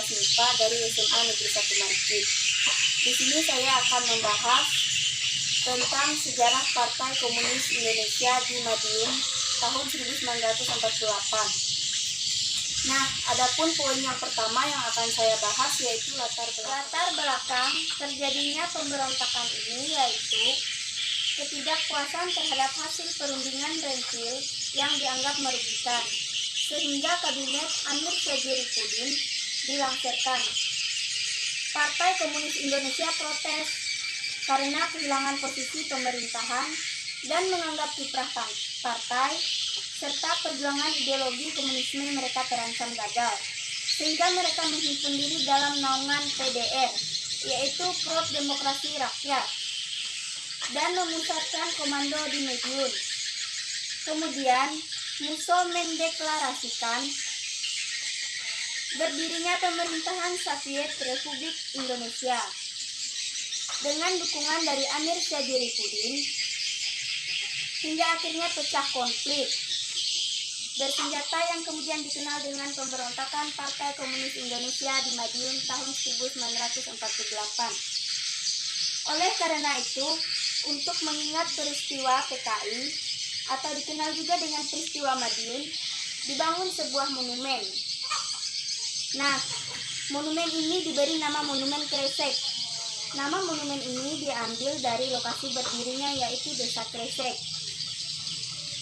kelas MIPA dari SMA Negeri 1 Marikit. Di sini saya akan membahas tentang sejarah Partai Komunis Indonesia di Madiun tahun 1948. Nah, adapun poin yang pertama yang akan saya bahas yaitu latar belakang terjadinya pemberontakan ini, yaitu ketidakpuasan terhadap hasil perundingan Renville yang dianggap merugikan, sehingga kabinet Amir Syadziripudin dilangsirkan. Partai Komunis Indonesia protes karena kehilangan posisi pemerintahan dan menganggap kiprah partai serta perjuangan ideologi komunisme mereka terancam gagal, sehingga mereka menghimpun diri dalam naungan PDR, yaitu Front Demokrasi Rakyat, dan memusatkan komando di Madiun. Kemudian Musso mendeklarasikan berdirinya pemerintahan Soviet Republik Indonesia dengan dukungan dari Amir Syadziripudin, hingga akhirnya pecah konflik bersenjata yang kemudian dikenal dengan pemberontakan Partai Komunis Indonesia di Madiun tahun 1948. Oleh karena itu, untuk mengingat peristiwa PKI atau dikenal juga dengan peristiwa Madiun, dibangun sebuah monumen. Nah, monumen ini diberi nama Monumen Kresek. Nama monumen ini diambil dari lokasi berdirinya, yaitu Desa Kresek,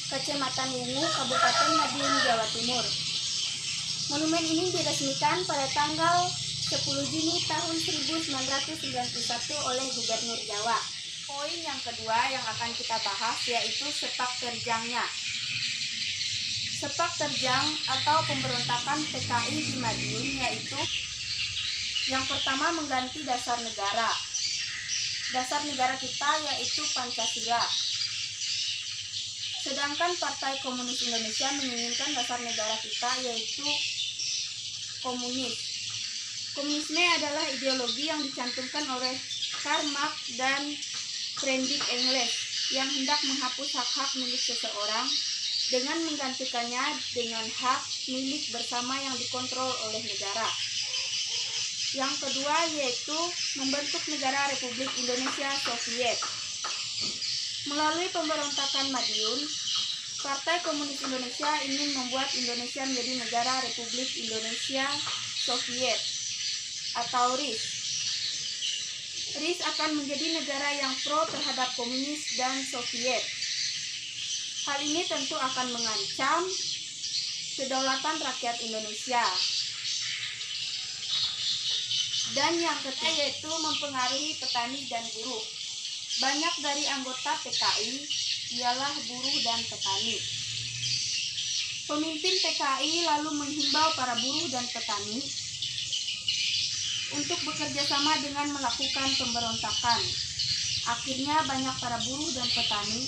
Kecamatan Wungu, Kabupaten Madiun, Jawa Timur. Monumen ini diresmikan pada tanggal 10 Juni tahun 1991 oleh Gubernur Jawa. Poin yang kedua yang akan kita bahas yaitu sepak terjangnya. Sepak terjang atau pemberontakan PKI di Madiun yaitu yang pertama mengganti dasar negara. Dasar negara kita yaitu Pancasila. Sedangkan Partai Komunis Indonesia menginginkan dasar negara kita yaitu komunis. Komunisme adalah ideologi yang dicantumkan oleh Karl Marx dan Friedrich Engels yang hendak menghapus hak-hak milik seseorang dengan menggantikannya dengan hak milik bersama yang dikontrol oleh negara. Yang kedua yaitu membentuk negara Republik Indonesia Soviet. Melalui pemberontakan Madiun, Partai Komunis Indonesia ingin membuat Indonesia menjadi negara Republik Indonesia Soviet atau RIS. RIS akan menjadi negara yang pro terhadap komunis dan Soviet. Hal ini tentu akan mengancam kedaulatan rakyat Indonesia. Dan yang ketiga yaitu mempengaruhi petani dan buruh. Banyak dari anggota PKI ialah buruh dan petani. Pemimpin PKI lalu menghimbau para buruh dan petani untuk bekerja sama dengan melakukan pemberontakan. Akhirnya banyak para buruh dan petani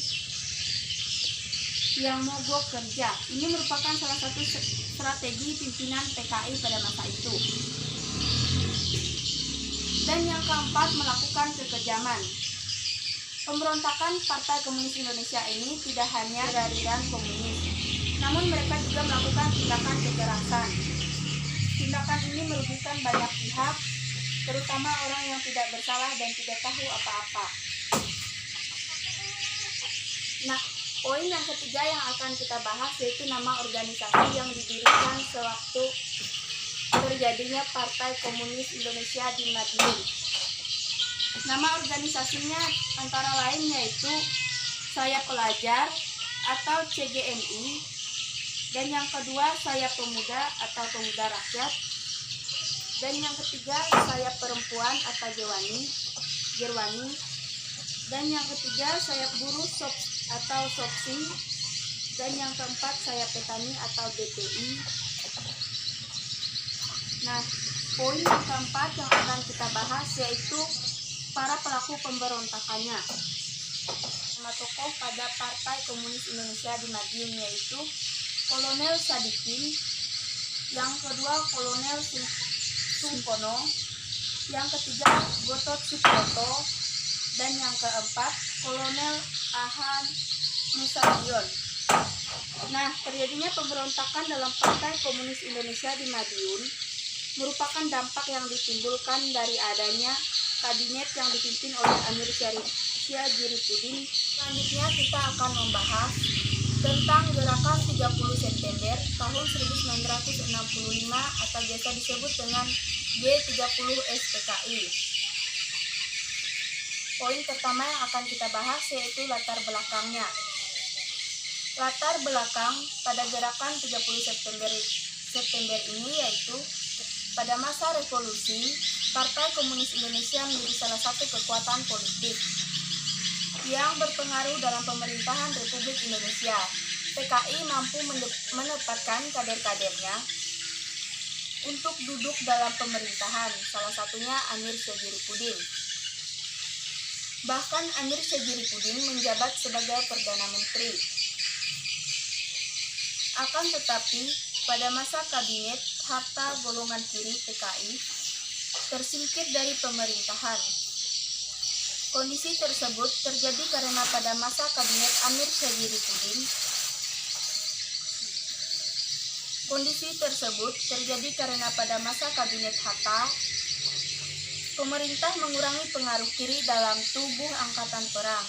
yang mogok kerja. Ini merupakan salah satu strategi pimpinan PKI pada masa itu. Dan yang keempat, melakukan kekejaman. Pemberontakan Partai Komunis Indonesia ini tidak hanya dari aliran komunis, namun mereka juga melakukan tindakan kekerasan. Tindakan ini merugikan banyak pihak, terutama orang yang tidak bersalah dan tidak tahu apa-apa. Nah, poin yang ketiga yang akan kita bahas yaitu nama organisasi yang didirikan sewaktu terjadinya Partai Komunis Indonesia di Madiun. Nama organisasinya antara lain yaitu Sayap Pelajar atau CGMI, dan yang kedua Sayap Pemuda atau Pemuda Rakyat, dan yang ketiga Sayap Perempuan atau Gerwani, dan yang ketiga Sayap Buruh atau SOPSI, dan yang keempat Sayap Petani atau BPI. Nah, poin yang keempat yang akan kita bahas yaitu para pelaku pemberontakannya. Nama tokoh pada Partai Komunis Indonesia di Madiun yaitu Kolonel Sadikin, yang kedua Kolonel Sungkono, yang ketiga Gotot Subroto, dan yang keempat Kolonel Ahan Nusadion. Nah, terjadinya pemberontakan dalam Partai Komunis Indonesia di Madiun merupakan dampak yang ditimbulkan dari adanya kabinet yang dipimpin oleh Amir Syadziripudin. Selanjutnya kita akan membahas tentang gerakan 30 September tahun 1965 atau biasa disebut dengan G30 SPKI. Poin pertama yang akan kita bahas yaitu latar belakangnya. Latar belakang pada gerakan 30 September ini yaitu pada masa revolusi, Partai Komunis Indonesia menjadi salah satu kekuatan politik yang berpengaruh dalam pemerintahan Republik Indonesia. PKI mampu menempatkan kader-kadernya untuk duduk dalam pemerintahan, salah satunya Amir Syadziripudin. Bahkan Amir Syadziripudin menjabat sebagai Perdana Menteri. Akan tetapi, pada masa kabinet, harta golongan kiri PKI tersingkir dari pemerintahan. Kondisi tersebut terjadi karena pada masa kabinet Amir Syadziripudin, Hatta, pemerintah mengurangi pengaruh kiri dalam tubuh angkatan perang.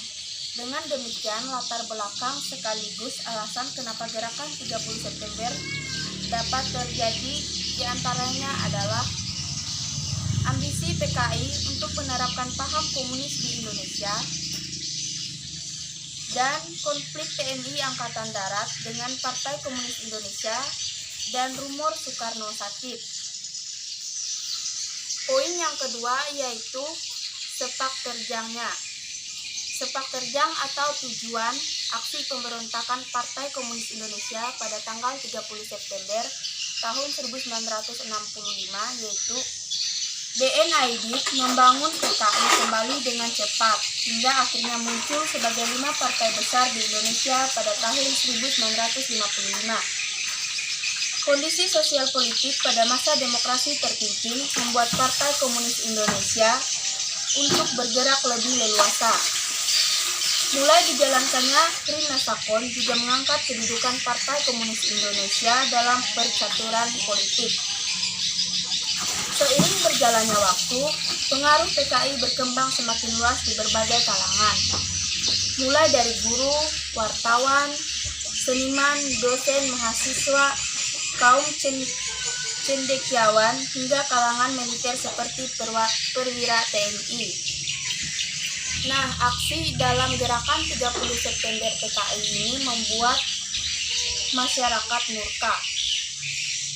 Dengan demikian, latar belakang sekaligus alasan kenapa gerakan 30 September dapat terjadi diantaranya adalah ambisi PKI untuk menerapkan paham komunis di Indonesia dan konflik TNI Angkatan Darat dengan Partai Komunis Indonesia dan rumor Soekarno Sakit. Poin yang kedua yaitu sepak terjangnya. Sepak terjang atau tujuan aksi pemberontakan Partai Komunis Indonesia pada tanggal 30 September tahun 1965 yaitu DN membangun PKI kembali dengan cepat hingga akhirnya muncul sebagai 5 partai besar di Indonesia pada tahun 1955. Kondisi sosial politik pada masa demokrasi terpimpin membuat Partai Komunis Indonesia untuk bergerak lebih leluasa. Mulai dijalankannya Krim Nasakon juga mengangkat kedudukan Partai Komunis Indonesia dalam percaturan politik. Seiring berjalannya waktu, pengaruh PKI berkembang semakin luas di berbagai kalangan. Mulai dari guru, wartawan, seniman, dosen, mahasiswa, kaum cendekiawan, hingga kalangan militer seperti perwira TNI. Nah, aksi dalam gerakan 30 September PKI ini membuat masyarakat murka.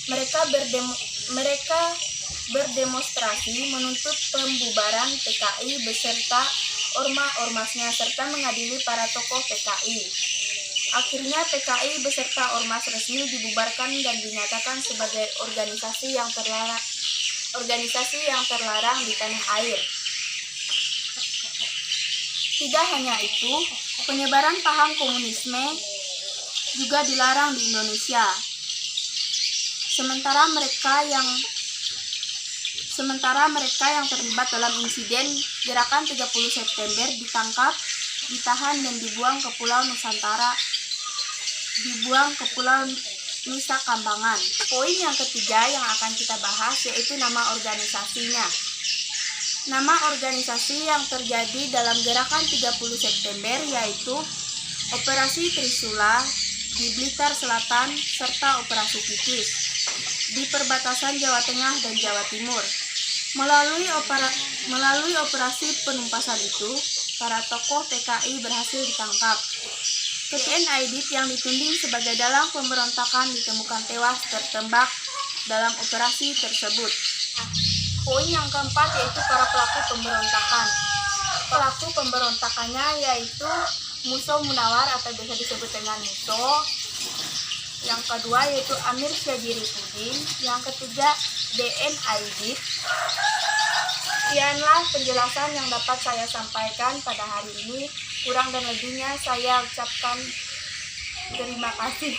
Mereka berdemonstrasi menuntut pembubaran PKI beserta ormas-ormasnya serta mengadili para tokoh PKI. Akhirnya PKI beserta ormas resmi dibubarkan dan dinyatakan sebagai organisasi yang terlarang di tanah air. Tidak hanya itu, penyebaran paham komunisme juga dilarang di Indonesia. Sementara mereka yang terlibat dalam insiden gerakan 30 September ditangkap, ditahan dan dibuang ke Pulau Nusa Kambangan. Poin yang ketiga yang akan kita bahas yaitu nama organisasinya. Nama organisasi yang terjadi dalam gerakan 30 September yaitu Operasi Trisula di Blitar Selatan serta Operasi Titis di perbatasan Jawa Tengah dan Jawa Timur. Melalui operasi penumpasan itu, para tokoh PKI berhasil ditangkap. Ketua Aidit yang dituding sebagai dalang pemberontakan ditemukan tewas tertembak dalam operasi tersebut. Poin yang keempat yaitu para pelaku pemberontakan. Pelaku pemberontakannya yaitu Muso Munawar atau biasa disebut dengan Muso. Yang kedua yaitu Amir Syadziripudin. Yang ketiga DN Aidit. Sekianlah penjelasan yang dapat saya sampaikan pada hari ini. Kurang dan lebihnya saya ucapkan terima kasih.